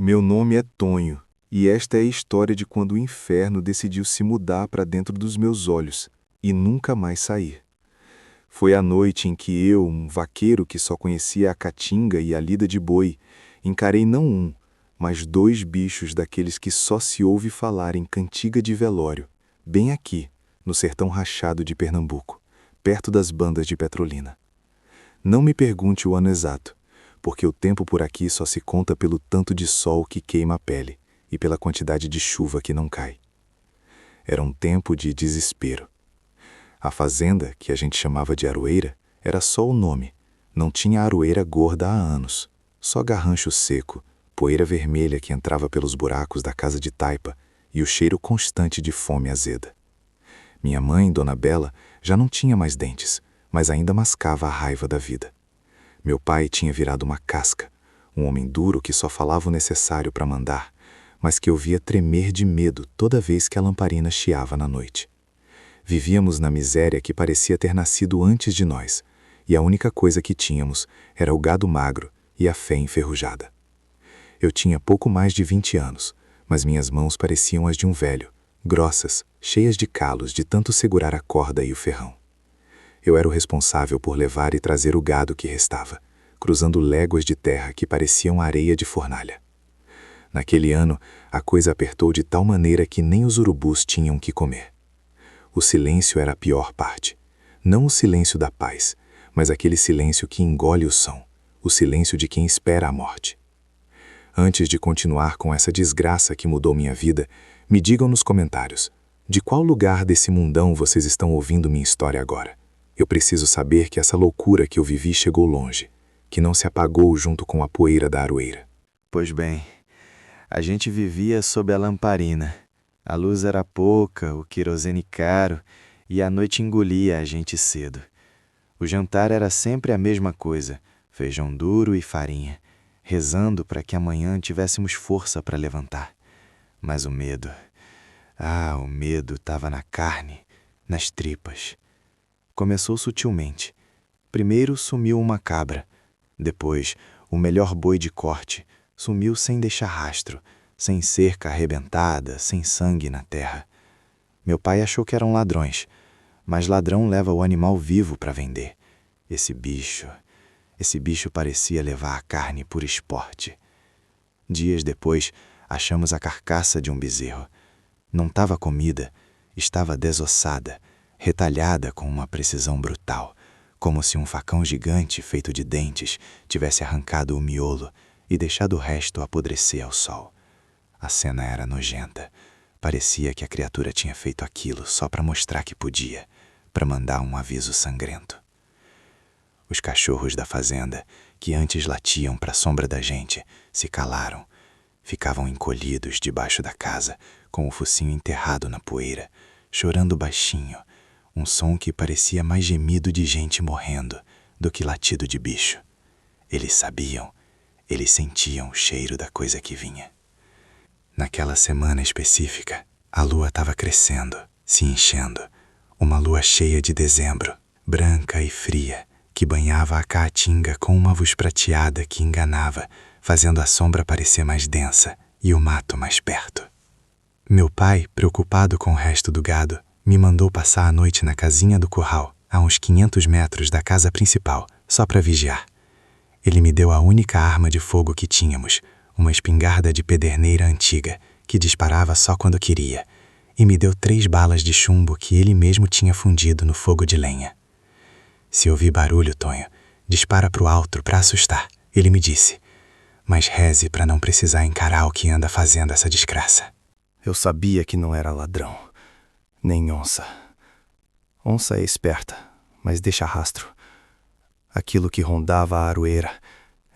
Meu nome é Tonho, e esta é a história de quando o inferno decidiu se mudar para dentro dos meus olhos e nunca mais sair. Foi a noite em que eu, um vaqueiro que só conhecia a caatinga e a lida de boi, encarei não um, mas dois bichos daqueles que só se ouve falar em cantiga de velório, bem aqui, no sertão rachado de Pernambuco, perto das bandas de Petrolina. Não me pergunte o ano exato, porque o tempo por aqui só se conta pelo tanto de sol que queima a pele e pela quantidade de chuva que não cai. Era um tempo de desespero. A fazenda, que a gente chamava de aroeira, era só o nome. Não tinha aroeira gorda há anos. Só garrancho seco, poeira vermelha que entrava pelos buracos da casa de taipa e o cheiro constante de fome azeda. Minha mãe, Dona Bela, já não tinha mais dentes, mas ainda mascava a raiva da vida. Meu pai tinha virado uma casca, um homem duro que só falava o necessário para mandar, mas que eu via tremer de medo toda vez que a lamparina chiava na noite. Vivíamos na miséria que parecia ter nascido antes de nós, e a única coisa que tínhamos era o gado magro e a fé enferrujada. Eu tinha pouco mais de 20 anos, mas minhas mãos pareciam as de um velho, grossas, cheias de calos de tanto segurar a corda e o ferrão. Eu era o responsável por levar e trazer o gado que restava, cruzando léguas de terra que pareciam areia de fornalha. Naquele ano, a coisa apertou de tal maneira que nem os urubus tinham que comer. O silêncio era a pior parte. Não o silêncio da paz, mas aquele silêncio que engole o som, o silêncio de quem espera a morte. Antes de continuar com essa desgraça que mudou minha vida, me digam nos comentários, de qual lugar desse mundão vocês estão ouvindo minha história agora? Eu preciso saber que essa loucura que eu vivi chegou longe, que não se apagou junto com a poeira da aroeira. Pois bem, a gente vivia sob a lamparina. A luz era pouca, o querosene caro, e a noite engolia a gente cedo. O jantar era sempre a mesma coisa, feijão duro e farinha, rezando para que amanhã tivéssemos força para levantar. Mas o medo estava na carne, nas tripas. Começou sutilmente. Primeiro sumiu uma cabra. Depois, o melhor boi de corte sumiu sem deixar rastro, sem cerca arrebentada, sem sangue na terra. Meu pai achou que eram ladrões, mas ladrão leva o animal vivo para vender. Esse bicho parecia levar a carne por esporte. Dias depois, achamos a carcaça de um bezerro. Não estava comida, estava desossada, retalhada com uma precisão brutal, como se um facão gigante feito de dentes tivesse arrancado o miolo e deixado o resto apodrecer ao sol. A cena era nojenta. Parecia que a criatura tinha feito aquilo só para mostrar que podia, para mandar um aviso sangrento. Os cachorros da fazenda, que antes latiam para a sombra da gente, se calaram. Ficavam encolhidos debaixo da casa, com o focinho enterrado na poeira, chorando baixinho, um som que parecia mais gemido de gente morrendo do que latido de bicho. Eles sabiam, eles sentiam o cheiro da coisa que vinha. Naquela semana específica, a lua estava crescendo, se enchendo, uma lua cheia de dezembro, branca e fria, que banhava a caatinga com uma luz prateada que enganava, fazendo a sombra parecer mais densa e o mato mais perto. Meu pai, preocupado com o resto do gado, me mandou passar a noite na casinha do curral, a uns 500 metros da casa principal, só para vigiar. Ele me deu a única arma de fogo que tínhamos, uma espingarda de pederneira antiga, que disparava só quando queria, e me deu 3 balas de chumbo que ele mesmo tinha fundido no fogo de lenha. Se ouvir barulho, Tonho, dispara pro alto para assustar, ele me disse, mas reze para não precisar encarar o que anda fazendo essa desgraça. Eu sabia que não era ladrão, nem onça. Onça é esperta, mas deixa rastro. Aquilo que rondava a aroeira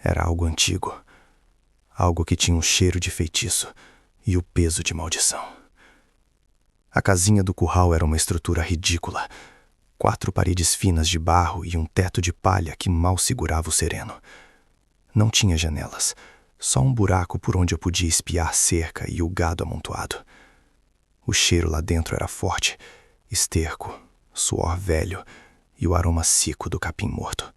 era algo antigo, algo que tinha um cheiro de feitiço e o peso de maldição. A casinha do curral era uma estrutura ridícula, 4 paredes finas de barro e um teto de palha que mal segurava o sereno. Não tinha janelas, só um buraco por onde eu podia espiar a cerca e o gado amontoado. O cheiro lá dentro era forte, esterco, suor velho e o aroma seco do capim morto.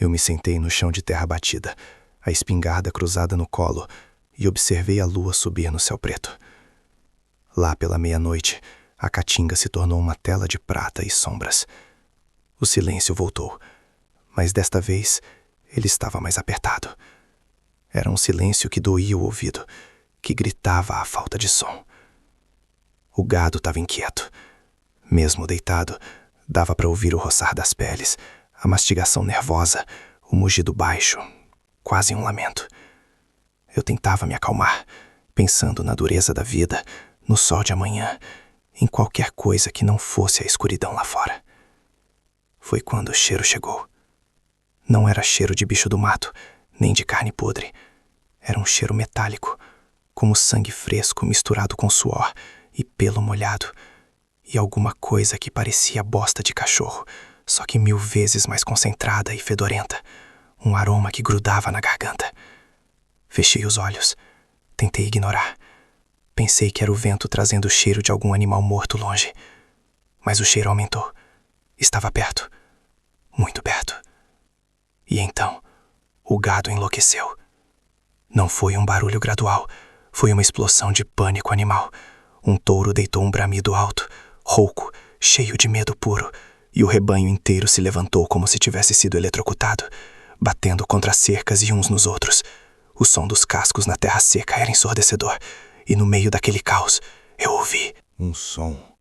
Eu me sentei no chão de terra batida, a espingarda cruzada no colo, e observei a lua subir no céu preto. Lá pela meia-noite, a caatinga se tornou uma tela de prata e sombras. O silêncio voltou, mas desta vez ele estava mais apertado. Era um silêncio que doía o ouvido, que gritava a falta de som. O gado estava inquieto. Mesmo deitado, dava para ouvir o roçar das peles, a mastigação nervosa, o mugido baixo, quase um lamento. Eu tentava me acalmar, pensando na dureza da vida, no sol de amanhã, em qualquer coisa que não fosse a escuridão lá fora. Foi quando o cheiro chegou. Não era cheiro de bicho do mato, nem de carne podre. Era um cheiro metálico, como sangue fresco misturado com suor e pelo molhado, e alguma coisa que parecia bosta de cachorro, só que 1000 vezes mais concentrada e fedorenta, um aroma que grudava na garganta. Fechei os olhos, tentei ignorar. Pensei que era o vento trazendo o cheiro de algum animal morto longe, mas o cheiro aumentou. Estava perto, muito perto. E então, o gado enlouqueceu. Não foi um barulho gradual, foi uma explosão de pânico animal. Um touro deitou um bramido alto, rouco, cheio de medo puro, e o rebanho inteiro se levantou como se tivesse sido eletrocutado, batendo contra cercas e uns nos outros. O som dos cascos na terra seca era ensurdecedor, e no meio daquele caos, eu ouvi um som.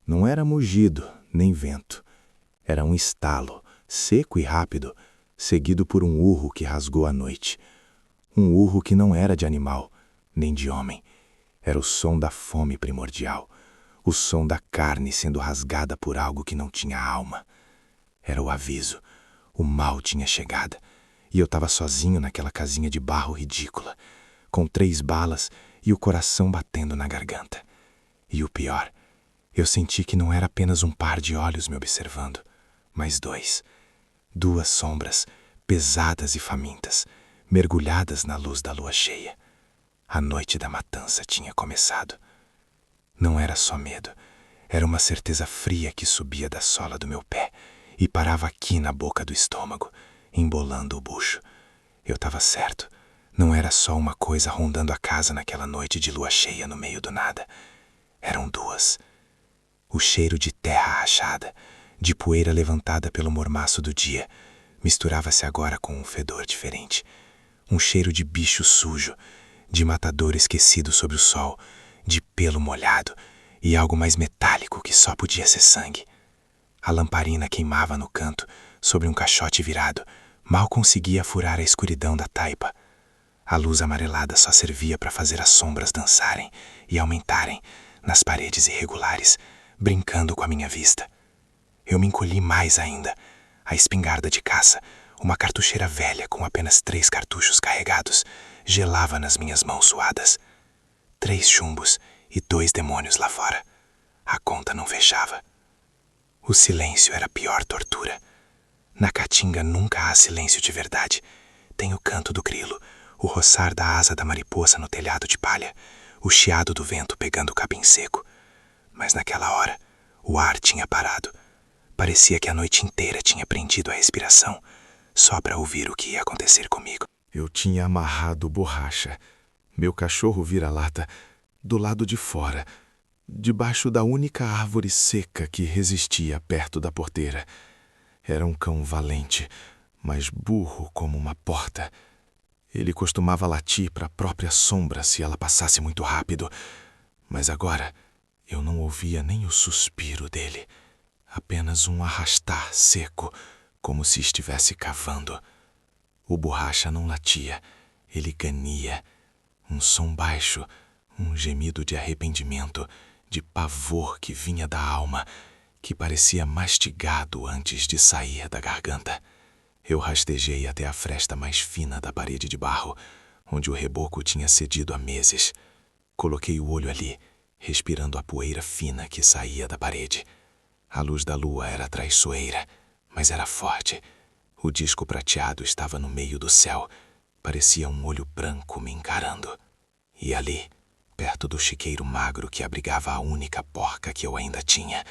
Não era mugido, nem vento. Era um estalo, seco e rápido, seguido por um urro que rasgou a noite. Um urro que não era de animal, nem de homem. Era o som da fome primordial, o som da carne sendo rasgada por algo que não tinha alma. Era o aviso, o mal tinha chegado, e eu estava sozinho naquela casinha de barro ridícula, com 3 balas e o coração batendo na garganta. E o pior, eu senti que não era apenas um par de olhos me observando, mas 2. 2 sombras, pesadas e famintas, mergulhadas na luz da lua cheia. A noite da matança tinha começado. Não era só medo, era uma certeza fria que subia da sola do meu pé e parava aqui na boca do estômago, embolando o bucho. Eu estava certo, não era só uma coisa rondando a casa naquela noite de lua cheia no meio do nada. Eram 2. O cheiro de terra rachada, de poeira levantada pelo mormaço do dia, misturava-se agora com um fedor diferente. Um cheiro de bicho sujo, de matador esquecido sob o sol, de pelo molhado e algo mais metálico que só podia ser sangue. A lamparina queimava no canto, sobre um caixote virado, mal conseguia furar a escuridão da taipa. A luz amarelada só servia para fazer as sombras dançarem e aumentarem nas paredes irregulares, brincando com a minha vista. Eu me encolhi mais ainda. A espingarda de caça, uma cartucheira velha com apenas 3 cartuchos carregados, gelava nas minhas mãos suadas. 3 chumbos e 2 demônios lá fora. A conta não fechava. O silêncio era a pior tortura. Na caatinga nunca há silêncio de verdade. Tem o canto do grilo, o roçar da asa da mariposa no telhado de palha, o chiado do vento pegando o capim seco. Mas naquela hora, o ar tinha parado. Parecia que a noite inteira tinha prendido a respiração, só para ouvir o que ia acontecer comigo. Eu tinha amarrado Borracha, meu cachorro vira-lata, do lado de fora, debaixo da única árvore seca que resistia perto da porteira. Era um cão valente, mas burro como uma porta. Ele costumava latir para a própria sombra se ela passasse muito rápido, mas agora eu não ouvia nem o suspiro dele. Apenas um arrastar seco, como se estivesse cavando. O Borracha não latia, ele gania. Um som baixo, um gemido de arrependimento, de pavor que vinha da alma, que parecia mastigado antes de sair da garganta. Eu rastejei até a fresta mais fina da parede de barro, onde o reboco tinha cedido há meses. Coloquei o olho ali, respirando a poeira fina que saía da parede. A luz da lua era traiçoeira, mas era forte. O disco prateado estava no meio do céu. Parecia um olho branco me encarando. E ali, perto do chiqueiro magro que abrigava a única porca que eu ainda tinha,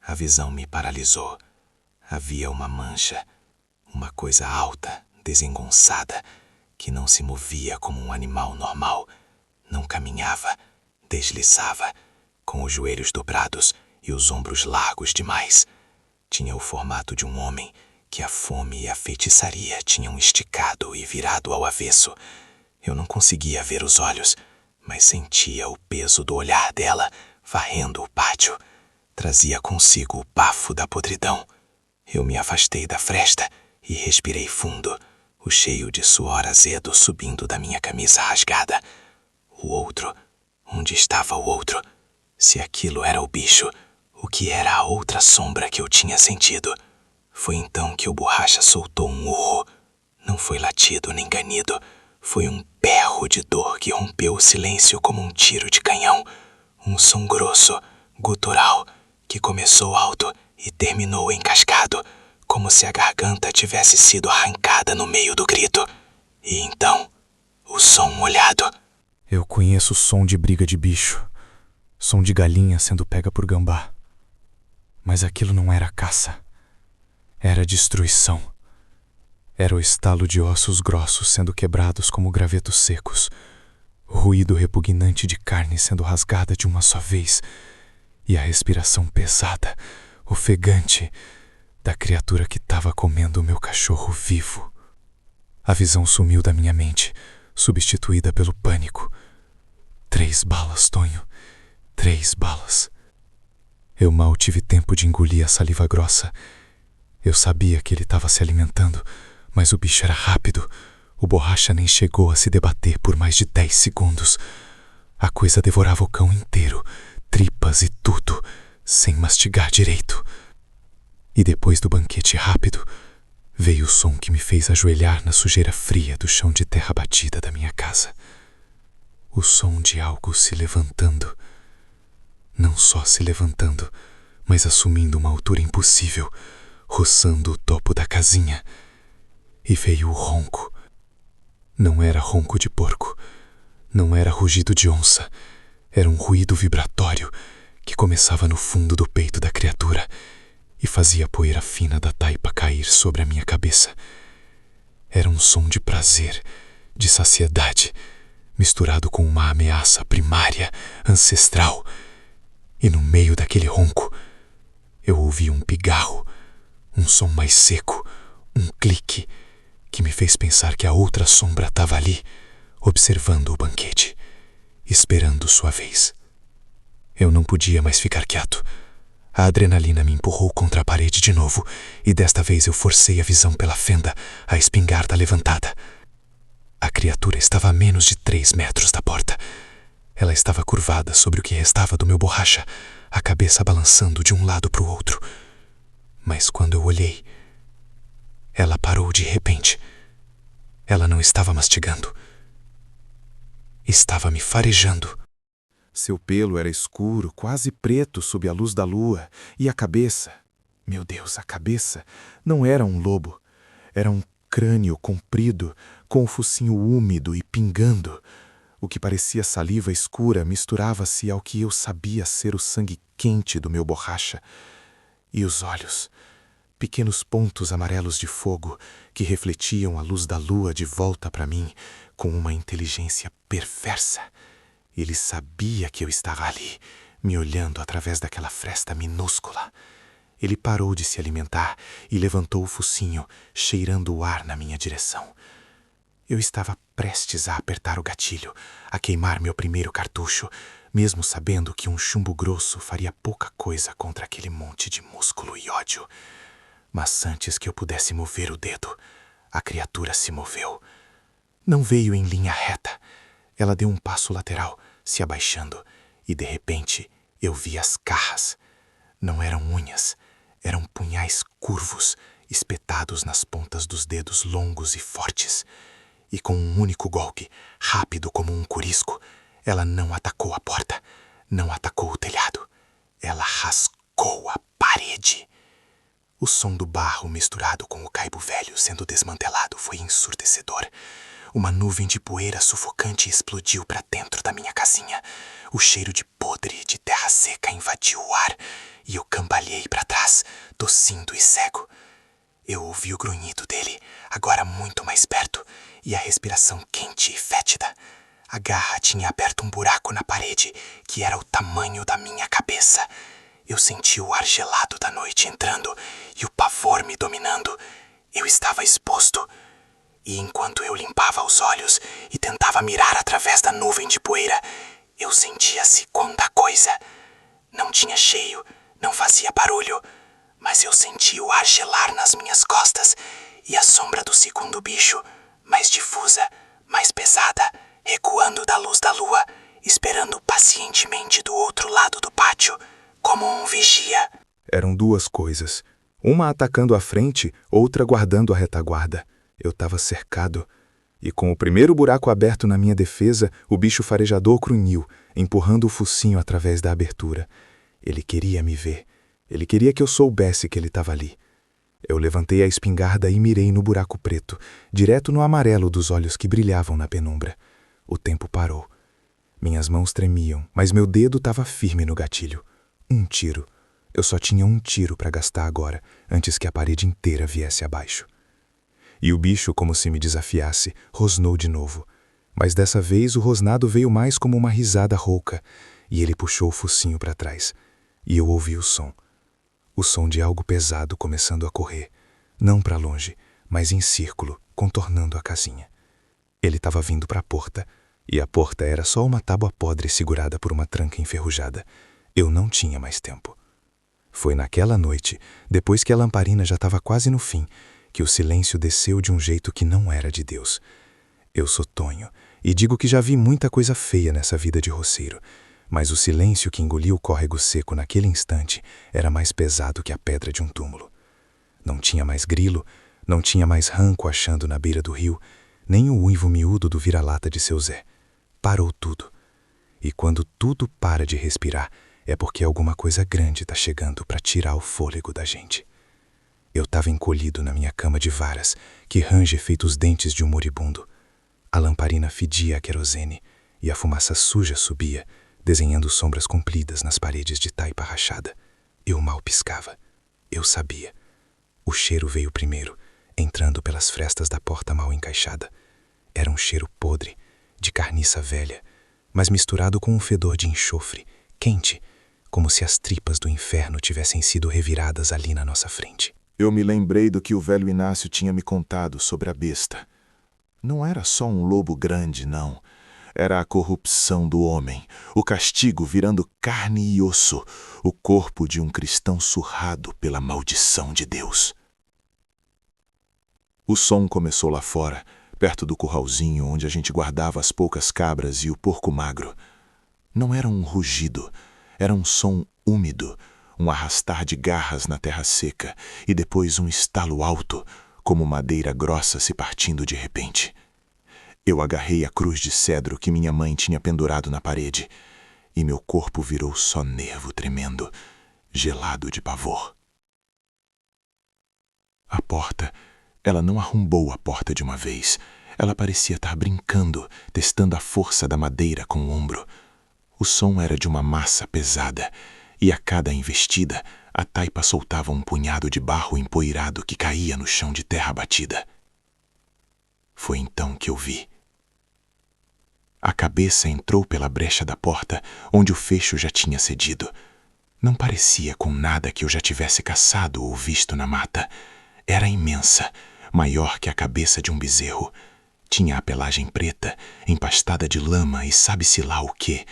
a visão me paralisou. Havia uma mancha, uma coisa alta, desengonçada, que não se movia como um animal normal, não caminhava, deslizava, com os joelhos dobrados e os ombros largos demais. Tinha o formato de um homem que a fome e a feitiçaria tinham esticado e virado ao avesso. Eu não conseguia ver os olhos, mas sentia o peso do olhar dela varrendo o pátio. Trazia consigo o bafo da podridão. Eu me afastei da fresta e respirei fundo, o cheio de suor azedo subindo da minha camisa rasgada. O outro, onde estava o outro? Se aquilo era o bicho, o que era a outra sombra que eu tinha sentido? Foi então que o Borracha soltou um urro. Não foi latido nem ganido. Foi um berro de dor que rompeu o silêncio como um tiro de canhão. Um som grosso, gutural, que começou alto e terminou encascado, como se a garganta tivesse sido arrancada no meio do grito. E então, o som molhado. Eu conheço o som de briga de bicho, som de galinha sendo pega por gambá. Mas aquilo não era caça. Era destruição. Era o estalo de ossos grossos sendo quebrados como gravetos secos, o ruído repugnante de carne sendo rasgada de uma só vez, e a respiração pesada, ofegante, da criatura que estava comendo o meu cachorro vivo. A visão sumiu da minha mente, substituída pelo pânico. 3 balas, Tonho. 3 balas. Eu mal tive tempo de engolir a saliva grossa. Eu sabia que ele estava se alimentando, mas o bicho era rápido. O Borracha nem chegou a se debater por mais de 10 segundos. A coisa devorava o cão inteiro, tripas e tudo, sem mastigar direito. E depois do banquete rápido, veio o som que me fez ajoelhar na sujeira fria do chão de terra batida da minha casa. O som de algo se levantando. Não só se levantando, mas assumindo uma altura impossível, roçando o topo da casinha. E veio o ronco. Não era ronco de porco, não era rugido de onça, era um ruído vibratório que começava no fundo do peito da criatura e fazia a poeira fina da taipa cair sobre a minha cabeça. Era um som de prazer, de saciedade, misturado com uma ameaça primária, ancestral. E no meio daquele ronco, eu ouvi um pigarro, um som mais seco, um clique, que me fez pensar que a outra sombra estava ali, observando o banquete, esperando sua vez. Eu não podia mais ficar quieto. A adrenalina me empurrou contra a parede de novo, e desta vez eu forcei a visão pela fenda, a espingarda levantada. A criatura estava a menos de 3 metros da porta. Ela estava curvada sobre o que restava do meu Borracha, a cabeça balançando de um lado para o outro. Mas quando eu olhei, ela parou de repente. Ela não estava mastigando. Estava me farejando. Seu pelo era escuro, quase preto sob a luz da lua, e a cabeça, meu Deus, a cabeça, não era um lobo. Era um crânio comprido, com o focinho úmido e pingando. O que parecia saliva escura misturava-se ao que eu sabia ser o sangue quente do meu Borracha. E os olhos, pequenos pontos amarelos de fogo que refletiam a luz da lua de volta para mim com uma inteligência perversa. Ele sabia que eu estava ali, me olhando através daquela fresta minúscula. Ele parou de se alimentar e levantou o focinho, cheirando o ar na minha direção. Eu estava prestes a apertar o gatilho, a queimar meu primeiro cartucho, mesmo sabendo que um chumbo grosso faria pouca coisa contra aquele monte de músculo e ódio. Mas antes que eu pudesse mover o dedo, a criatura se moveu. Não veio em linha reta. Ela deu um passo lateral, se abaixando, e de repente eu vi as garras. Não eram unhas, eram punhais curvos, espetados nas pontas dos dedos longos e fortes. E com um único golpe, rápido como um corisco, ela não atacou a porta, não atacou o telhado. Ela rascou a parede. O som do barro misturado com o caibo velho sendo desmantelado foi ensurdecedor. Uma nuvem de poeira sufocante explodiu para dentro da minha casinha. O cheiro de podre de terra seca invadiu o ar e eu cambaleei para trás, tossindo e cego. Eu ouvi o grunhido dele, agora muito mais perto, e a respiração quente e fétida. A garra tinha aberto um buraco na parede, que era o tamanho da minha cabeça. Eu senti o ar gelado da noite entrando e o pavor me dominando. Eu estava exposto. E enquanto eu limpava os olhos e tentava mirar através da nuvem de poeira, eu sentia a segunda coisa. Não tinha cheiro, não fazia barulho, mas eu senti o ar gelar nas minhas costas e a sombra do segundo bicho, mais difusa, mais pesada, recuando da luz da lua, esperando pacientemente do outro lado do pátio, como um vigia. Eram duas coisas, uma atacando à frente, outra guardando a retaguarda. Eu estava cercado, e com o primeiro buraco aberto na minha defesa, o bicho farejador grunhiu, empurrando o focinho através da abertura. Ele queria me ver. Ele queria que eu soubesse que ele estava ali. Eu levantei a espingarda e mirei no buraco preto, direto no amarelo dos olhos que brilhavam na penumbra. O tempo parou. Minhas mãos tremiam, mas meu dedo estava firme no gatilho. Um tiro. Eu só tinha um tiro para gastar agora, antes que a parede inteira viesse abaixo. E o bicho, como se me desafiasse, rosnou de novo. Mas dessa vez o rosnado veio mais como uma risada rouca, e ele puxou o focinho para trás. E eu ouvi o som. O som de algo pesado começando a correr, não para longe, mas em círculo, contornando a casinha. Ele estava vindo para a porta, e a porta era só uma tábua podre segurada por uma tranca enferrujada. Eu não tinha mais tempo. Foi naquela noite, depois que a lamparina já estava quase no fim, que o silêncio desceu de um jeito que não era de Deus. Eu sou Tonho, e digo que já vi muita coisa feia nessa vida de roceiro, mas o silêncio que engoliu o córrego seco naquele instante era mais pesado que a pedra de um túmulo. Não tinha mais grilo, não tinha mais ranco achando na beira do rio, nem o uivo miúdo do vira-lata de seu Zé. Parou tudo. E quando tudo para de respirar, é porque alguma coisa grande está chegando para tirar o fôlego da gente. Eu estava encolhido na minha cama de varas, que range feito os dentes de um moribundo. A lamparina fedia a querosene e a fumaça suja subia, desenhando sombras compridas nas paredes de taipa rachada. Eu mal piscava. Eu sabia. O cheiro veio primeiro, entrando pelas frestas da porta mal encaixada. Era um cheiro podre, de carniça velha, mas misturado com um fedor de enxofre, quente, como se as tripas do inferno tivessem sido reviradas ali na nossa frente. Eu me lembrei do que o velho Inácio tinha me contado sobre a besta. Não era só um lobo grande, não. Era a corrupção do homem, o castigo virando carne e osso, o corpo de um cristão surrado pela maldição de Deus. O som começou lá fora, perto do curralzinho onde a gente guardava as poucas cabras e o porco magro. Não era um rugido, era um som úmido, um arrastar de garras na terra seca e depois um estalo alto, como madeira grossa se partindo de repente. Eu agarrei a cruz de cedro que minha mãe tinha pendurado na parede, e meu corpo virou só nervo tremendo, gelado de pavor. A porta, ela não arrombou a porta de uma vez. Ela parecia estar brincando, testando a força da madeira com o ombro. O som era de uma massa pesada, e a cada investida, a taipa soltava um punhado de barro empoeirado que caía no chão de terra batida. Foi então que eu vi. A cabeça entrou pela brecha da porta, onde o fecho já tinha cedido. Não parecia com nada que eu já tivesse caçado ou visto na mata. Era imensa, maior que a cabeça de um bezerro. Tinha a pelagem preta, empastada de lama e sabe-se lá o quê,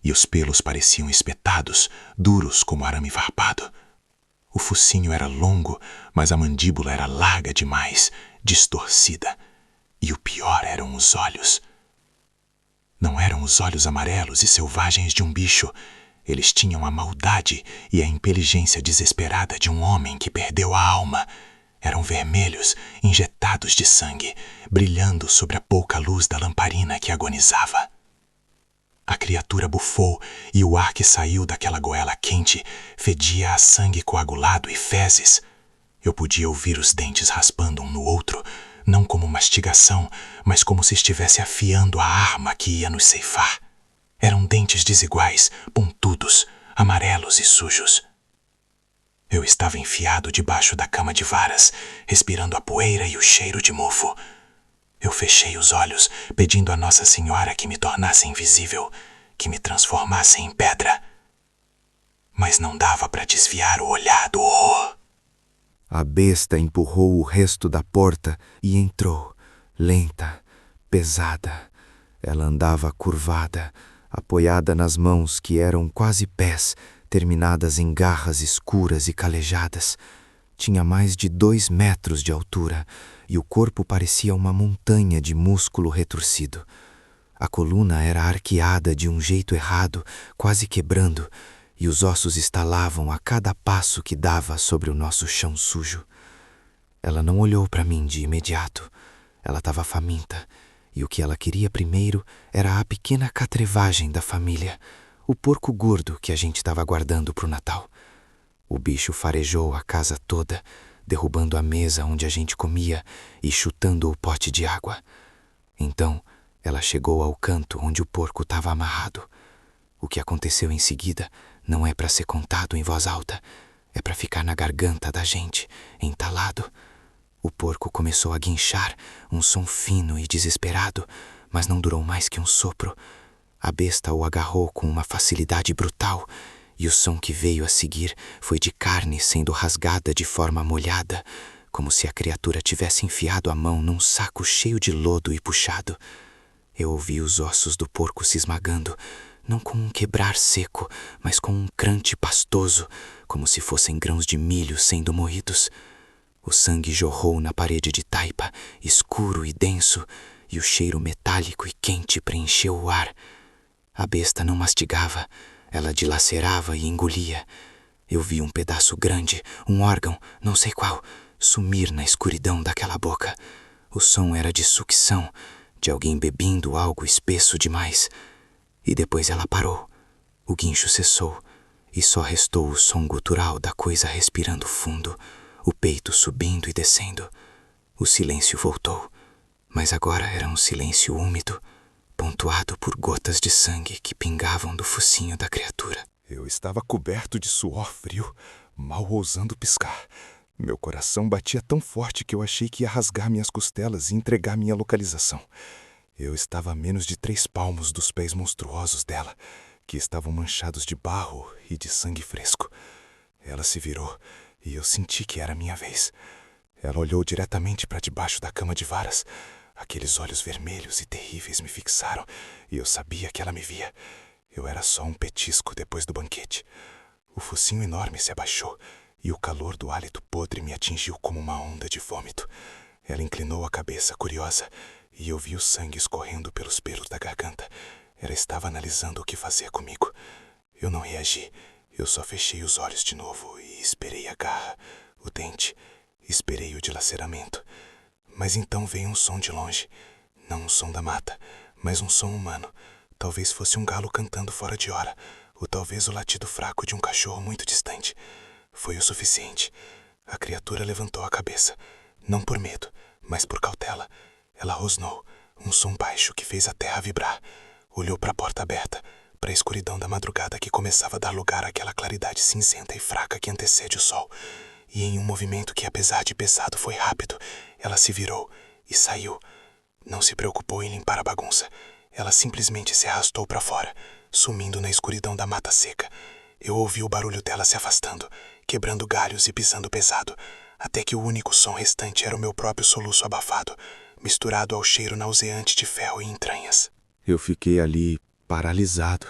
e os pelos pareciam espetados, duros como arame farpado. O focinho era longo, mas a mandíbula era larga demais, distorcida. E o pior eram os olhos. Não eram os olhos amarelos e selvagens de um bicho. Eles tinham a maldade e a inteligência desesperada de um homem que perdeu a alma. Eram vermelhos, injetados de sangue, brilhando sobre a pouca luz da lamparina que agonizava. A criatura bufou e o ar que saiu daquela goela quente fedia a sangue coagulado e fezes. Eu podia ouvir os dentes raspando um no outro, não como mastigação, mas como se estivesse afiando a arma que ia nos ceifar. Eram dentes desiguais, pontudos, amarelos e sujos. Eu estava enfiado debaixo da cama de varas, respirando a poeira e o cheiro de mofo. Eu fechei os olhos, pedindo a Nossa Senhora que me tornasse invisível, que me transformasse em pedra. Mas não dava para desviar o olhar do horror. A besta empurrou o resto da porta e entrou, lenta, pesada. Ela andava curvada, apoiada nas mãos que eram quase pés, terminadas em garras escuras e calejadas. Tinha mais de 2 metros de altura e o corpo parecia uma montanha de músculo retorcido. A coluna era arqueada de um jeito errado, quase quebrando, e os ossos estalavam a cada passo que dava sobre o nosso chão sujo. Ela não olhou para mim de imediato. Ela estava faminta, e o que ela queria primeiro era a pequena catrevagem da família, o porco gordo que a gente estava guardando para o Natal. O bicho farejou a casa toda, derrubando a mesa onde a gente comia e chutando o pote de água. Então, ela chegou ao canto onde o porco estava amarrado. O que aconteceu em seguida não é para ser contado em voz alta, é para ficar na garganta da gente, entalado. O porco começou a guinchar, um som fino e desesperado, mas não durou mais que um sopro. A besta o agarrou com uma facilidade brutal, e o som que veio a seguir foi de carne sendo rasgada de forma molhada, como se a criatura tivesse enfiado a mão num saco cheio de lodo e puxado. Eu ouvi os ossos do porco se esmagando, não com um quebrar seco, mas com um crunch pastoso, como se fossem grãos de milho sendo moídos. O sangue jorrou na parede de taipa, escuro e denso, e o cheiro metálico e quente preencheu o ar. A besta não mastigava, ela dilacerava e engolia. Eu vi um pedaço grande, um órgão, não sei qual, sumir na escuridão daquela boca. O som era de sucção, de alguém bebendo algo espesso demais. E depois ela parou. O guincho cessou e só restou o som gutural da coisa respirando fundo, o peito subindo e descendo. O silêncio voltou, mas agora era um silêncio úmido, pontuado por gotas de sangue que pingavam do focinho da criatura. Eu estava coberto de suor frio, mal ousando piscar. Meu coração batia tão forte que eu achei que ia rasgar minhas costelas e entregar minha localização. Eu estava a menos de 3 palmos dos pés monstruosos dela, que estavam manchados de barro e de sangue fresco. Ela se virou e eu senti que era minha vez. Ela olhou diretamente para debaixo da cama de varas. Aqueles olhos vermelhos e terríveis me fixaram e eu sabia que ela me via. Eu era só um petisco depois do banquete. O focinho enorme se abaixou e o calor do hálito podre me atingiu como uma onda de vômito. Ela inclinou a cabeça curiosa e eu vi o sangue escorrendo pelos pelos da garganta. Ela estava analisando o que fazer comigo. Eu não reagi. Eu só fechei os olhos de novo e esperei a garra, o dente. Esperei o dilaceramento. Mas então veio um som de longe. Não um som da mata, mas um som humano. Talvez fosse um galo cantando fora de hora, ou talvez o latido fraco de um cachorro muito distante. Foi o suficiente. A criatura levantou a cabeça. Não por medo, mas por cautela. Ela rosnou, um som baixo que fez a terra vibrar. Olhou para a porta aberta, para a escuridão da madrugada que começava a dar lugar àquela claridade cinzenta e fraca que antecede o sol. E em um movimento que, apesar de pesado, foi rápido, ela se virou e saiu. Não se preocupou em limpar a bagunça. Ela simplesmente se arrastou para fora, sumindo na escuridão da mata seca. Eu ouvi o barulho dela se afastando, quebrando galhos e pisando pesado, até que o único som restante era o meu próprio soluço abafado, misturado ao cheiro nauseante de ferro e entranhas. Eu fiquei ali, paralisado,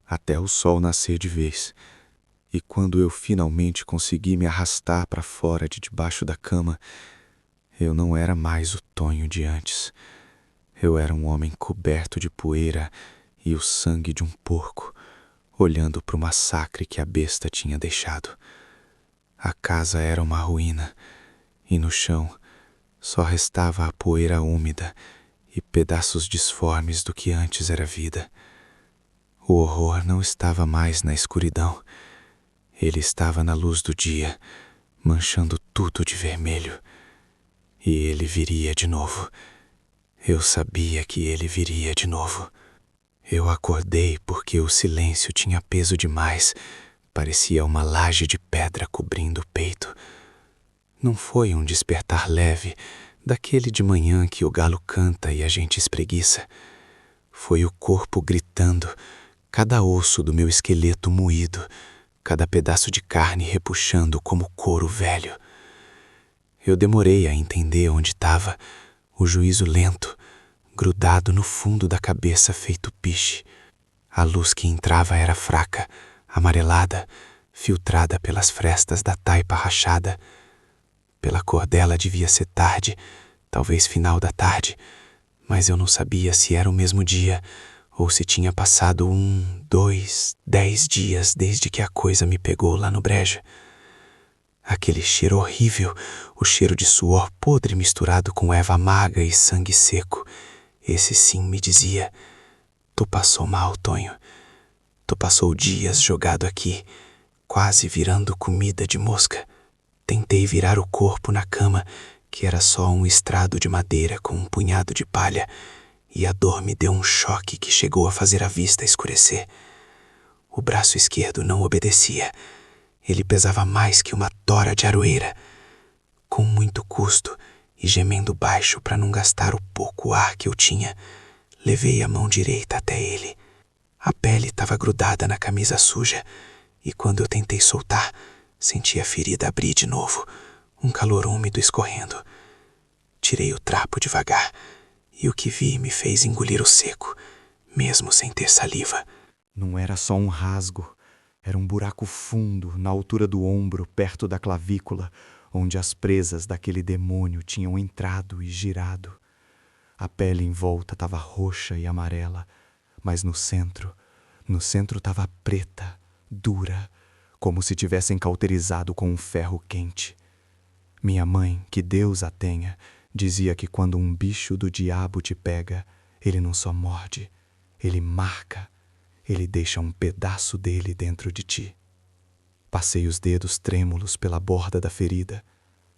até o sol nascer de vez. E quando eu finalmente consegui me arrastar para fora de debaixo da cama, eu não era mais o Tonho de antes. Eu era um homem coberto de poeira e o sangue de um porco, olhando para o massacre que a besta tinha deixado. A casa era uma ruína, e no chão só restava a poeira úmida e pedaços disformes do que antes era vida. O horror não estava mais na escuridão. Ele estava na luz do dia, manchando tudo de vermelho. E ele viria de novo. Eu sabia que ele viria de novo. Eu acordei porque o silêncio tinha peso demais Parecia uma laje de pedra cobrindo o peito. Não foi um despertar leve, daquele de manhã que o galo canta e a gente espreguiça. Foi o corpo gritando, cada osso do meu esqueleto moído, cada pedaço de carne repuxando como couro velho. Eu demorei a entender onde estava, o juízo lento, grudado no fundo da cabeça feito piche. A luz que entrava era fraca, amarelada, filtrada pelas frestas da taipa rachada. Pela cor dela devia ser tarde, talvez final da tarde, mas eu não sabia se era o mesmo dia ou se tinha passado 1, 2, 10 dias desde que a coisa me pegou lá no brejo. Aquele cheiro horrível, o cheiro de suor podre misturado com erva amarga e sangue seco, esse sim me dizia: tu passou mal, Tonho. Tu passou dias jogado aqui, quase virando comida de mosca. Tentei virar o corpo na cama, que era só um estrado de madeira com um punhado de palha, e a dor me deu um choque que chegou a fazer a vista escurecer. O braço esquerdo não obedecia. Ele pesava mais que uma tora de aroeira. Com muito custo e gemendo baixo para não gastar o pouco ar que eu tinha, levei a mão direita até ele. A pele estava grudada na camisa suja, e quando eu tentei soltar, senti a ferida abrir de novo, um calor úmido escorrendo. Tirei o trapo devagar, e o que vi me fez engolir o seco, mesmo sem ter saliva. Não era só um rasgo, era um buraco fundo na altura do ombro, perto da clavícula, onde as presas daquele demônio tinham entrado e girado. A pele em volta estava roxa e amarela, mas no centro estava preta, dura, como se tivessem cauterizado com um ferro quente. Minha mãe, que Deus a tenha, dizia que quando um bicho do diabo te pega, ele não só morde, ele marca, ele deixa um pedaço dele dentro de ti. Passei os dedos trêmulos pela borda da ferida.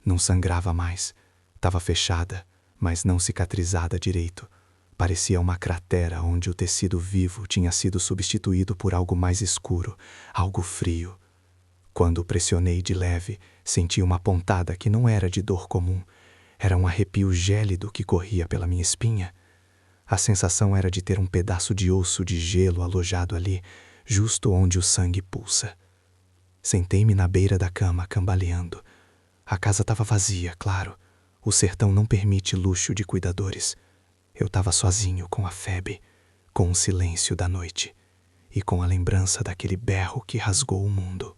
Não sangrava mais, estava fechada, mas não cicatrizada direito. Parecia uma cratera onde o tecido vivo tinha sido substituído por algo mais escuro, algo frio. Quando pressionei de leve, senti uma pontada que não era de dor comum. Era um arrepio gélido que corria pela minha espinha. A sensação era de ter um pedaço de osso de gelo alojado ali, justo onde o sangue pulsa. Sentei-me na beira da cama, cambaleando. A casa estava vazia, claro. O sertão não permite luxo de cuidadores. Eu estava sozinho com a febre, com o silêncio da noite e com a lembrança daquele berro que rasgou o mundo.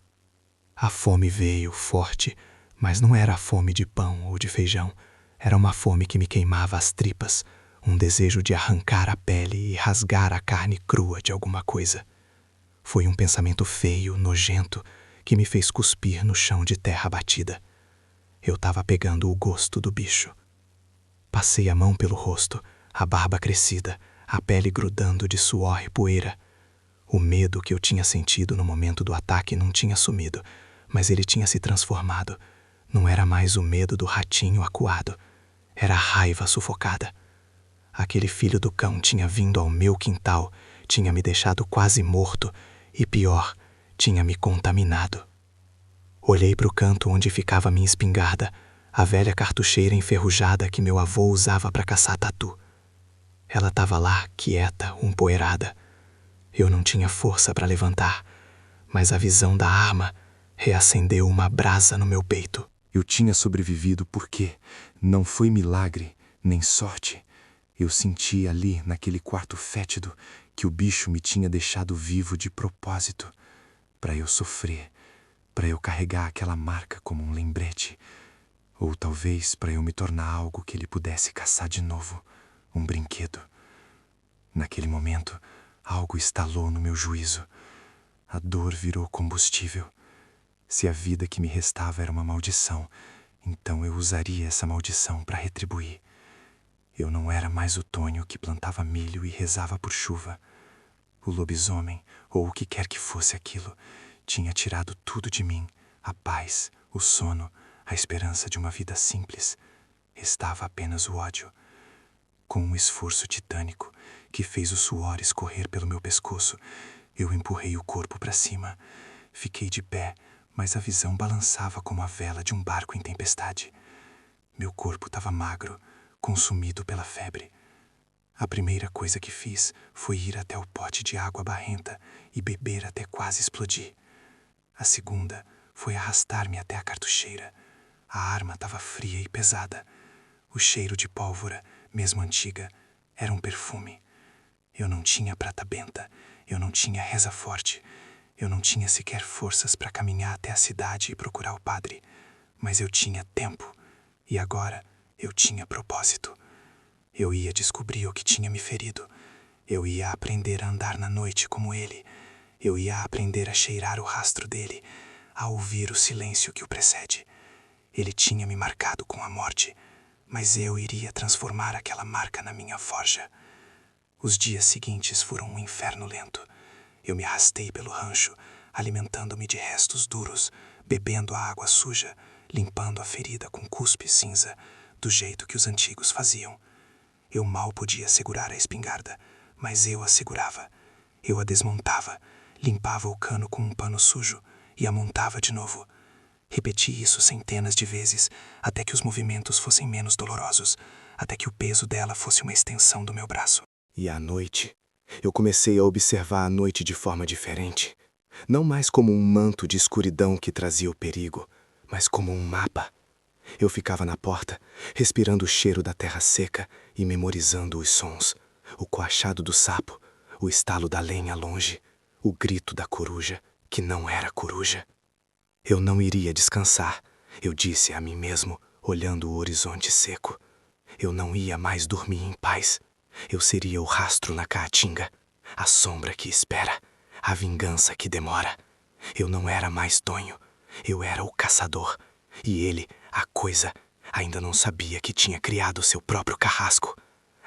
A fome veio forte, mas não era a fome de pão ou de feijão. Era uma fome que me queimava as tripas, um desejo de arrancar a pele e rasgar a carne crua de alguma coisa. Foi um pensamento feio, nojento, que me fez cuspir no chão de terra batida. Eu estava pegando o gosto do bicho. Passei a mão pelo rosto, a barba crescida, a pele grudando de suor e poeira. O medo que eu tinha sentido no momento do ataque não tinha sumido, mas ele tinha se transformado. Não era mais o medo do ratinho acuado, era a raiva sufocada. Aquele filho do cão tinha vindo ao meu quintal, tinha me deixado quase morto e, pior, tinha me contaminado. Olhei para o canto onde ficava minha espingarda, a velha cartucheira enferrujada que meu avô usava para caçar tatu. Ela estava lá, quieta, empoeirada. Eu não tinha força para levantar, mas a visão da arma reacendeu uma brasa no meu peito. Eu tinha sobrevivido porque não foi milagre, nem sorte. Eu senti ali, naquele quarto fétido, que o bicho me tinha deixado vivo de propósito, para eu sofrer, para eu carregar aquela marca como um lembrete, ou talvez para eu me tornar algo que ele pudesse caçar de novo, um brinquedo. Naquele momento, algo estalou no meu juízo. A dor virou combustível. Se a vida que me restava era uma maldição, então eu usaria essa maldição para retribuir. Eu não era mais o Tonho que plantava milho e rezava por chuva. O lobisomem, ou o que quer que fosse aquilo, tinha tirado tudo de mim, a paz, o sono, a esperança de uma vida simples. Restava apenas o ódio. Com um esforço titânico que fez o suor escorrer pelo meu pescoço, eu empurrei o corpo para cima. Fiquei de pé, mas a visão balançava como a vela de um barco em tempestade. Meu corpo estava magro, consumido pela febre. A primeira coisa que fiz foi ir até o pote de água barrenta e beber até quase explodir. A segunda foi arrastar-me até a cartucheira. A arma estava fria e pesada. O cheiro de pólvora, mesmo antiga, era um perfume. Eu não tinha prata benta, eu não tinha reza forte, eu não tinha sequer forças para caminhar até a cidade e procurar o padre. Mas eu tinha tempo, e agora eu tinha propósito. Eu ia descobrir o que tinha me ferido. Eu ia aprender a andar na noite como ele. Eu ia aprender a cheirar o rastro dele, a ouvir o silêncio que o precede. Ele tinha me marcado com a morte, mas eu iria transformar aquela marca na minha forja. Os dias seguintes foram um inferno lento. Eu me arrastei pelo rancho, alimentando-me de restos duros, bebendo a água suja, limpando a ferida com cuspe cinza, do jeito que os antigos faziam. Eu mal podia segurar a espingarda, mas eu a segurava. Eu a desmontava, limpava o cano com um pano sujo e a montava de novo. Repeti isso centenas de vezes, até que os movimentos fossem menos dolorosos, até que o peso dela fosse uma extensão do meu braço. E à noite, eu comecei a observar a noite de forma diferente. Não mais como um manto de escuridão que trazia o perigo, mas como um mapa. Eu ficava na porta, respirando o cheiro da terra seca e memorizando os sons. O coachado do sapo, o estalo da lenha longe, o grito da coruja, que não era coruja. Eu não iria descansar, eu disse a mim mesmo, olhando o horizonte seco. Eu não ia mais dormir em paz. Eu seria o rastro na caatinga, a sombra que espera, a vingança que demora. Eu não era mais Tonho, eu era o caçador. E ele, a coisa, ainda não sabia que tinha criado seu próprio carrasco.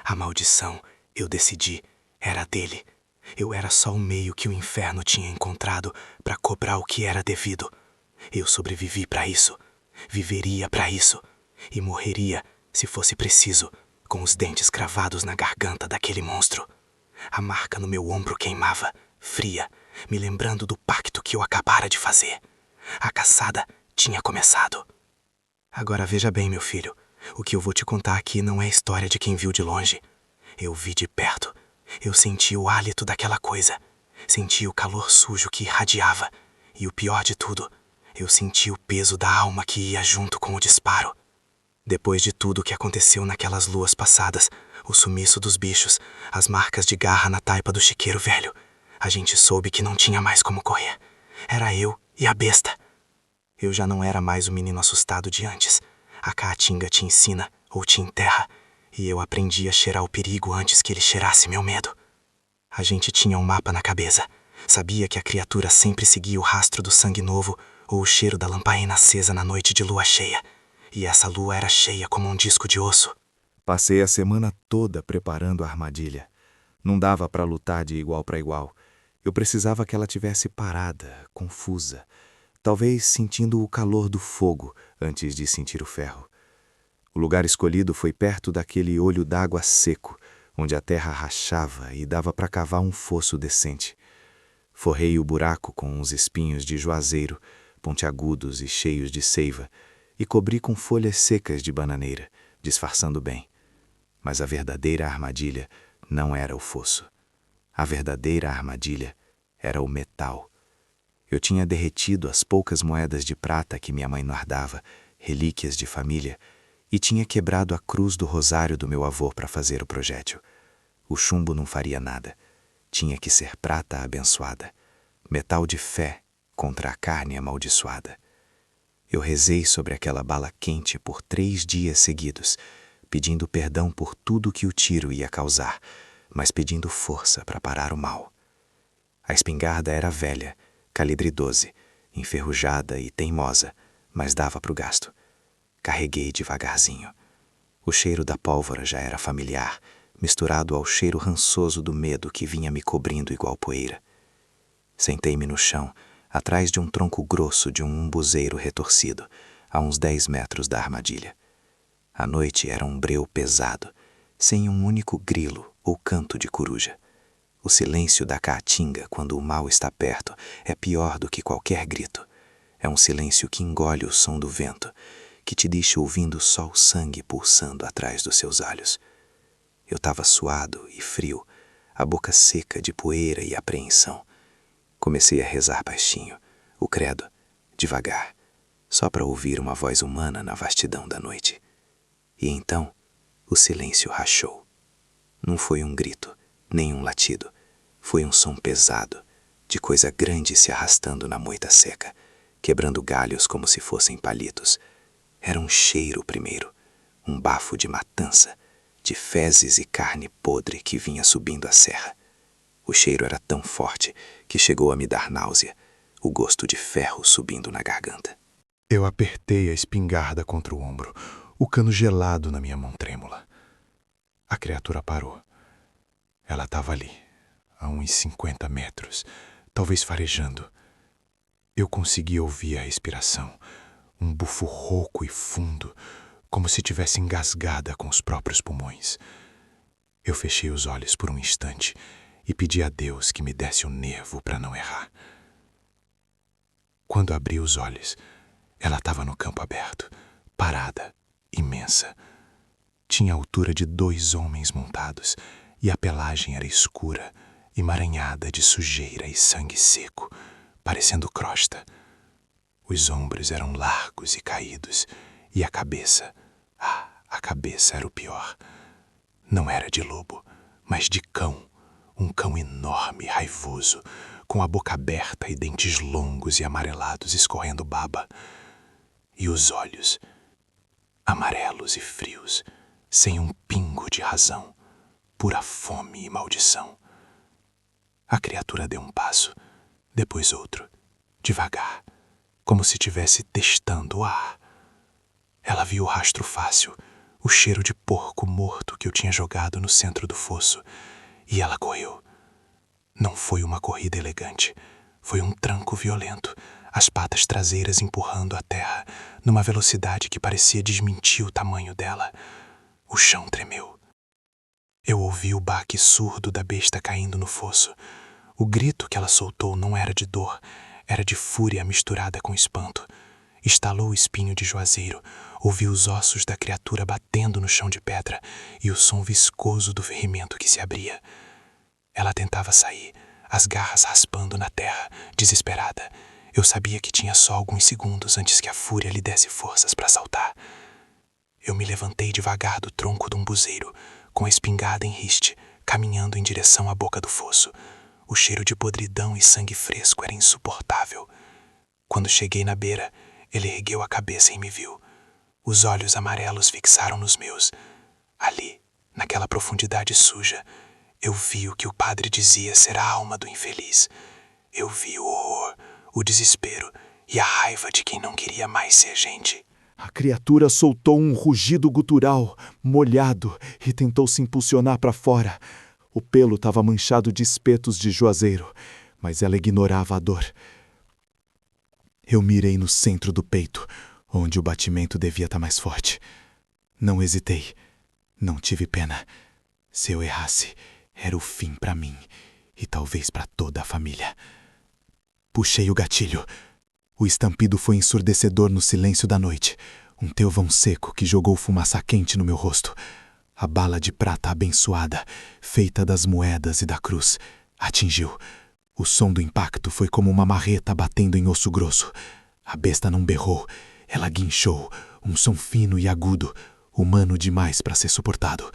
A maldição, eu decidi, era dele. Eu era só o meio que o inferno tinha encontrado para cobrar o que era devido. Eu sobrevivi para isso, viveria para isso, e morreria, se fosse preciso, com os dentes cravados na garganta daquele monstro. A marca no meu ombro queimava, fria, me lembrando do pacto que eu acabara de fazer. A caçada tinha começado. Agora veja bem, meu filho, o que eu vou te contar aqui não é história de quem viu de longe. Eu vi de perto, eu senti o hálito daquela coisa, senti o calor sujo que irradiava, e o pior de tudo, eu senti o peso da alma que ia junto com o disparo. Depois de tudo o que aconteceu naquelas luas passadas, o sumiço dos bichos, as marcas de garra na taipa do chiqueiro velho, a gente soube que não tinha mais como correr. Era eu e a besta. Eu já não era mais o menino assustado de antes. A caatinga te ensina ou te enterra, e eu aprendi a cheirar o perigo antes que ele cheirasse meu medo. A gente tinha um mapa na cabeça. Sabia que a criatura sempre seguia o rastro do sangue novo ou o cheiro da lamparina acesa na noite de lua cheia. E essa lua era cheia como um disco de osso. Passei a semana toda preparando a armadilha. Não dava para lutar de igual para igual. Eu precisava que ela tivesse parada, confusa, talvez sentindo o calor do fogo antes de sentir o ferro. O lugar escolhido foi perto daquele olho d'água seco, onde a terra rachava e dava para cavar um fosso decente. Forrei o buraco com uns espinhos de juazeiro, pontiagudos e cheios de seiva, e cobri com folhas secas de bananeira, disfarçando bem. Mas a verdadeira armadilha não era o fosso. A verdadeira armadilha era o metal. Eu tinha derretido as poucas moedas de prata que minha mãe guardava, relíquias de família, e tinha quebrado a cruz do rosário do meu avô para fazer o projétil. O chumbo não faria nada. Tinha que ser prata abençoada, metal de fé contra a carne amaldiçoada. Eu rezei sobre aquela bala quente por 3 dias seguidos, pedindo perdão por tudo que o tiro ia causar, mas pedindo força para parar o mal. A espingarda era velha, calibre 12, enferrujada e teimosa, mas dava para o gasto. Carreguei devagarzinho. O cheiro da pólvora já era familiar, misturado ao cheiro rançoso do medo que vinha me cobrindo igual poeira. Sentei-me no chão, atrás de um tronco grosso de um umbuzeiro retorcido, a uns 10 metros da armadilha. A noite era um breu pesado, sem um único grilo ou canto de coruja. O silêncio da caatinga, quando o mal está perto, é pior do que qualquer grito. É um silêncio que engole o som do vento, que te deixa ouvindo só o sangue pulsando atrás dos seus olhos. Eu estava suado e frio, a boca seca de poeira e apreensão. Comecei a rezar baixinho, o credo, devagar, só para ouvir uma voz humana na vastidão da noite. E então, o silêncio rachou. Não foi um grito, nem um latido. Foi um som pesado, de coisa grande se arrastando na moita seca, quebrando galhos como se fossem palitos. Era um cheiro primeiro, um bafo de matança, de fezes e carne podre que vinha subindo a serra. O cheiro era tão forte que chegou a me dar náusea, o gosto de ferro subindo na garganta. Eu apertei a espingarda contra o ombro, o cano gelado na minha mão trêmula. A criatura parou. Ela estava ali, a uns 50 metros, talvez farejando. Eu conseguia ouvir a respiração, um bufo rouco e fundo, como se tivesse engasgada com os próprios pulmões. Eu fechei os olhos por um instante e pedi a Deus que me desse o nervo para não errar. Quando abri os olhos, ela estava no campo aberto, parada, imensa. Tinha a altura de 2 homens montados e a pelagem era escura, emaranhada de sujeira e sangue seco, parecendo crosta. Os ombros eram largos e caídos e a cabeça era o pior. Não era de lobo, mas de cão, um cão enorme e raivoso, com a boca aberta e dentes longos e amarelados escorrendo baba. E os olhos, amarelos e frios, sem um pingo de razão, pura fome e maldição. A criatura deu um passo, depois outro, devagar, como se estivesse testando o ar. Ela viu o rastro fácil, o cheiro de porco morto que eu tinha jogado no centro do fosso, e ela correu. Não foi uma corrida elegante, foi um tranco violento, as patas traseiras empurrando a terra numa velocidade que parecia desmentir o tamanho dela. O chão tremeu. Eu ouvi o baque surdo da besta caindo no fosso. O grito que ela soltou não era de dor, era de fúria misturada com espanto. Estalou o espinho de juazeiro, ouvi os ossos da criatura batendo no chão de pedra e o som viscoso do ferrimento que se abria. Ela tentava sair, as garras raspando na terra, desesperada. Eu sabia que tinha só alguns segundos antes que a fúria lhe desse forças para saltar. Eu me levantei devagar do tronco de um buzeiro, com a espingarda em riste, caminhando em direção à boca do fosso. O cheiro de podridão e sangue fresco era insuportável. Quando cheguei na beira, ele ergueu a cabeça e me viu. Os olhos amarelos fixaram nos meus. Ali, naquela profundidade suja, eu vi o que o padre dizia ser a alma do infeliz. Eu vi o horror, o desespero e a raiva de quem não queria mais ser gente. A criatura soltou um rugido gutural, molhado, e tentou se impulsionar para fora. O pelo estava manchado de espetos de juazeiro, mas ela ignorava a dor. Eu mirei no centro do peito, onde o batimento devia estar mais forte. Não hesitei. Não tive pena. Se eu errasse, era o fim para mim e talvez para toda a família. Puxei o gatilho. O estampido foi ensurdecedor no silêncio da noite. Um trovão seco que jogou fumaça quente no meu rosto. A bala de prata abençoada, feita das moedas e da cruz, atingiu. O som do impacto foi como uma marreta batendo em osso grosso. A besta não berrou, ela guinchou, um som fino e agudo, humano demais para ser suportado.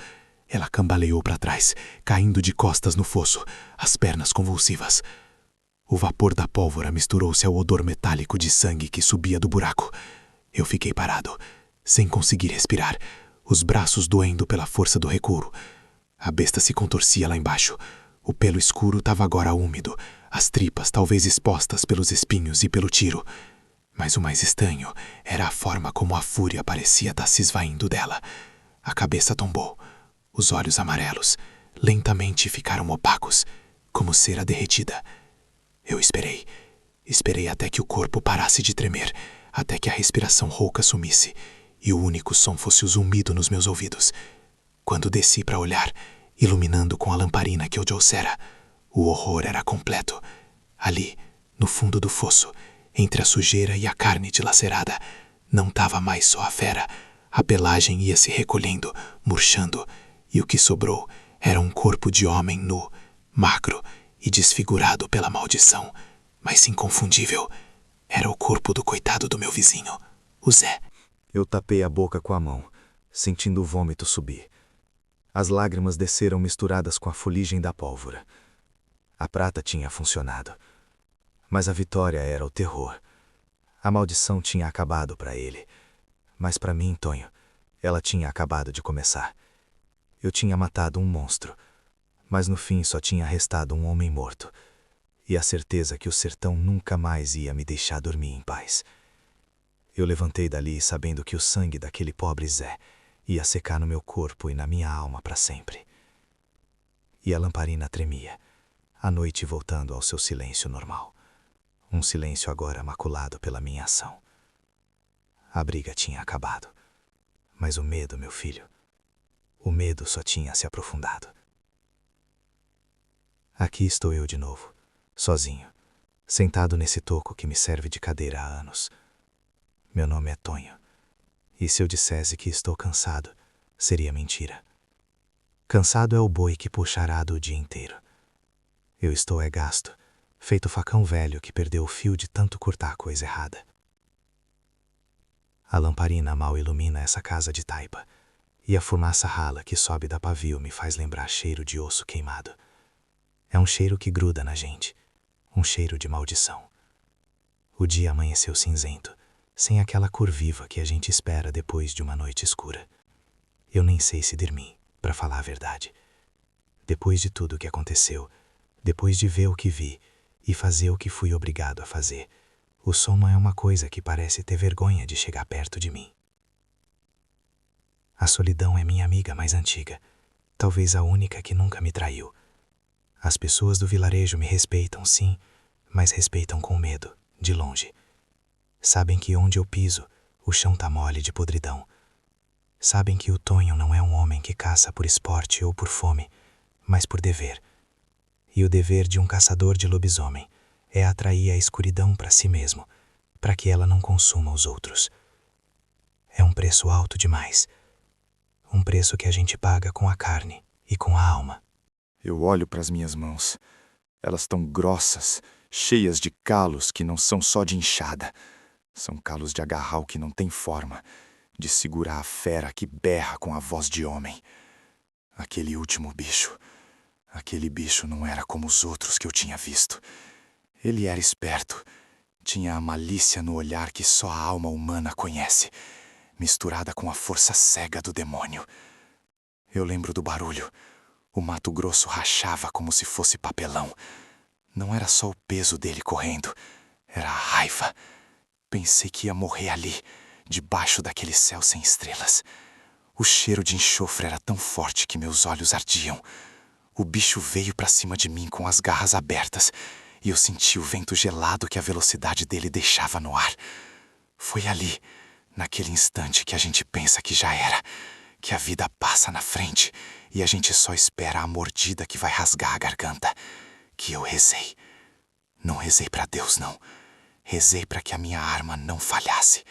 Ela cambaleou para trás, caindo de costas no fosso, as pernas convulsivas. O vapor da pólvora misturou-se ao odor metálico de sangue que subia do buraco. Eu fiquei parado, sem conseguir respirar, os braços doendo pela força do recuo. A besta se contorcia lá embaixo. O pelo escuro estava agora úmido, as tripas talvez expostas pelos espinhos e pelo tiro. Mas o mais estranho era a forma como a fúria parecia estar se esvaindo dela. A cabeça tombou. Os olhos amarelos lentamente ficaram opacos, como cera derretida. Eu esperei até que o corpo parasse de tremer, até que a respiração rouca sumisse e o único som fosse o zumbido nos meus ouvidos. Quando desci para olhar, iluminando com a lamparina que eu trouxera, O horror era completo. Ali, no fundo do fosso, entre a sujeira e a carne dilacerada, não estava mais só a fera. A pelagem ia se recolhendo, murchando, e o que sobrou era um corpo de homem nu, magro e desfigurado pela maldição, mas inconfundível. Era o corpo do coitado do meu vizinho, o Zé. Eu tapei a boca com a mão, sentindo o vômito subir. As lágrimas desceram misturadas com a fuligem da pólvora. A prata tinha funcionado, mas a vitória era o terror. A maldição tinha acabado para ele, mas para mim, Tonho, ela tinha acabado de começar. Eu tinha matado um monstro, mas no fim só tinha restado um homem morto, e a certeza que o sertão nunca mais ia me deixar dormir em paz. Eu levantei dali sabendo que o sangue daquele pobre Zé ia secar no meu corpo e na minha alma para sempre. E a lamparina tremia, a noite voltando ao seu silêncio normal. Um silêncio agora maculado pela minha ação. A briga tinha acabado, mas o medo, meu filho, o medo só tinha se aprofundado. Aqui estou eu de novo, sozinho, sentado nesse toco que me serve de cadeira há anos. Meu nome é Tonho, e se eu dissesse que estou cansado, seria mentira. Cansado é o boi que puxa arado o dia inteiro. Eu estou gasto, feito facão velho que perdeu o fio de tanto cortar coisa errada. A lamparina mal ilumina essa casa de taipa, e a fumaça rala que sobe da pavio me faz lembrar cheiro de osso queimado. É um cheiro que gruda na gente, um cheiro de maldição. O dia amanheceu cinzento, sem aquela cor viva que a gente espera depois de uma noite escura. Eu nem sei se dormi, para falar a verdade. Depois de tudo o que aconteceu, depois de ver o que vi e fazer o que fui obrigado a fazer, o sono é uma coisa que parece ter vergonha de chegar perto de mim. A solidão é minha amiga mais antiga, talvez a única que nunca me traiu. As pessoas do vilarejo me respeitam, sim, mas respeitam com medo, de longe. Sabem que onde eu piso, o chão tá mole de podridão. Sabem que o Tonho não é um homem que caça por esporte ou por fome, mas por dever. E o dever de um caçador de lobisomem é atrair a escuridão para si mesmo, para que ela não consuma os outros. É um preço alto demais. Um preço que a gente paga com a carne e com a alma. Eu olho para as minhas mãos. Elas estão grossas, cheias de calos que não são só de inchada. São calos de agarral que não tem forma, de segurar a fera que berra com a voz de homem. Aquele último bicho. Aquele bicho não era como os outros que eu tinha visto. Ele era esperto. Tinha a malícia no olhar que só a alma humana conhece, misturada com a força cega do demônio. Eu lembro do barulho. O Mato Grosso rachava como se fosse papelão. Não era só o peso dele correndo, era a raiva. Pensei que ia morrer ali, debaixo daquele céu sem estrelas. O cheiro de enxofre era tão forte que meus olhos ardiam. O bicho veio para cima de mim com as garras abertas e eu senti o vento gelado que a velocidade dele deixava no ar. Foi ali, naquele instante, que a gente pensa que já era, que a vida passa na frente e a gente só espera a mordida que vai rasgar a garganta, que eu rezei. Não rezei para Deus, não. Rezei para que a minha arma não falhasse.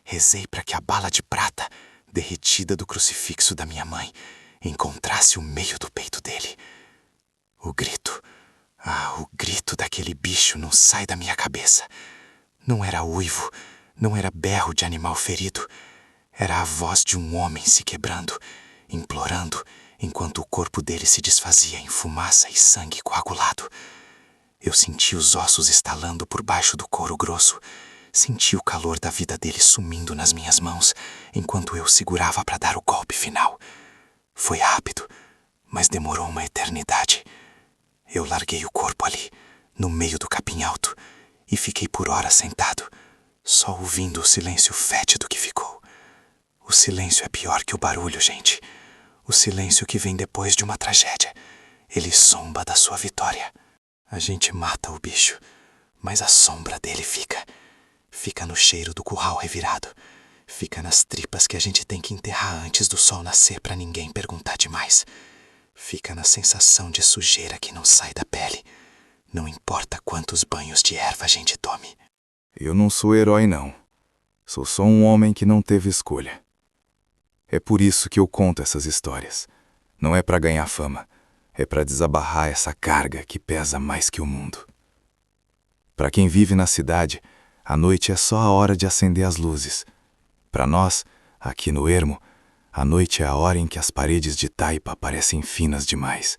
Rezei para que a bala de prata, derretida do crucifixo da minha mãe, encontrasse o meio do peito dele. O grito, o grito daquele bicho não sai da minha cabeça. Não era uivo, não era berro de animal ferido. Era a voz de um homem se quebrando, implorando, enquanto o corpo dele se desfazia em fumaça e sangue coagulado. Eu senti os ossos estalando por baixo do couro grosso. Senti o calor da vida dele sumindo nas minhas mãos, enquanto eu segurava para dar o golpe final. Foi rápido, mas demorou uma eternidade. Eu larguei o corpo ali, no meio do capim alto, e fiquei por horas sentado, só ouvindo o silêncio fétido que ficou. O silêncio é pior que o barulho, gente. O silêncio que vem depois de uma tragédia. Ele zomba da sua vitória. A gente mata o bicho, mas a sombra dele fica. Fica no cheiro do curral revirado. Fica nas tripas que a gente tem que enterrar antes do sol nascer para ninguém perguntar demais. Fica na sensação de sujeira que não sai da pele. Não importa quantos banhos de erva a gente tome. Eu não sou herói, não. Sou só um homem que não teve escolha. É por isso que eu conto essas histórias. Não é para ganhar fama. É para desabarrar essa carga que pesa mais que o mundo. Para quem vive na cidade, a noite é só a hora de acender as luzes. Para nós, aqui no ermo, a noite é a hora em que as paredes de taipa parecem finas demais.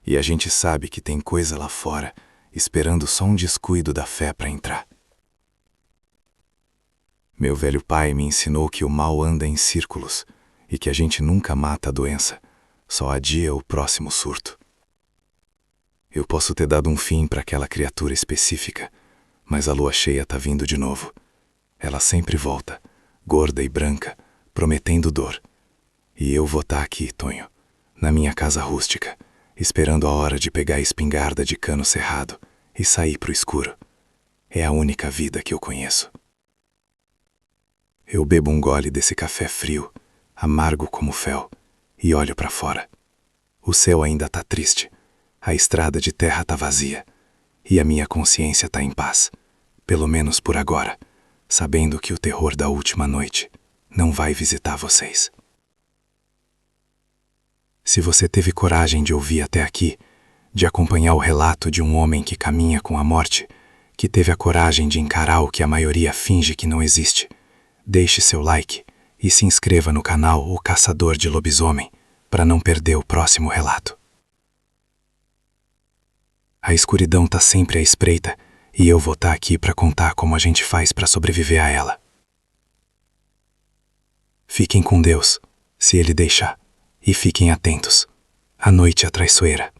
E a gente sabe que tem coisa lá fora, esperando só um descuido da fé para entrar. Meu velho pai me ensinou que o mal anda em círculos e que a gente nunca mata a doença, só adia o próximo surto. Eu posso ter dado um fim para aquela criatura específica, mas a lua cheia tá vindo de novo. Ela sempre volta, gorda e branca, prometendo dor. E eu vou estar aqui, Tonho, na minha casa rústica, esperando a hora de pegar a espingarda de cano cerrado e sair pro escuro. É a única vida que eu conheço. Eu bebo um gole desse café frio, amargo como fel, e olho para fora. O céu ainda tá triste, a estrada de terra tá vazia, e a minha consciência tá em paz, pelo menos por agora, sabendo que o terror da última noite não vai visitar vocês. Se você teve coragem de ouvir até aqui, de acompanhar o relato de um homem que caminha com a morte, que teve a coragem de encarar o que a maioria finge que não existe, deixe seu like e se inscreva no canal O Caçador de Lobisomem para não perder o próximo relato. A escuridão tá sempre à espreita e eu vou estar aqui para contar como a gente faz para sobreviver a ela. Fiquem com Deus, se Ele deixar, e fiquem atentos. A noite é traiçoeira.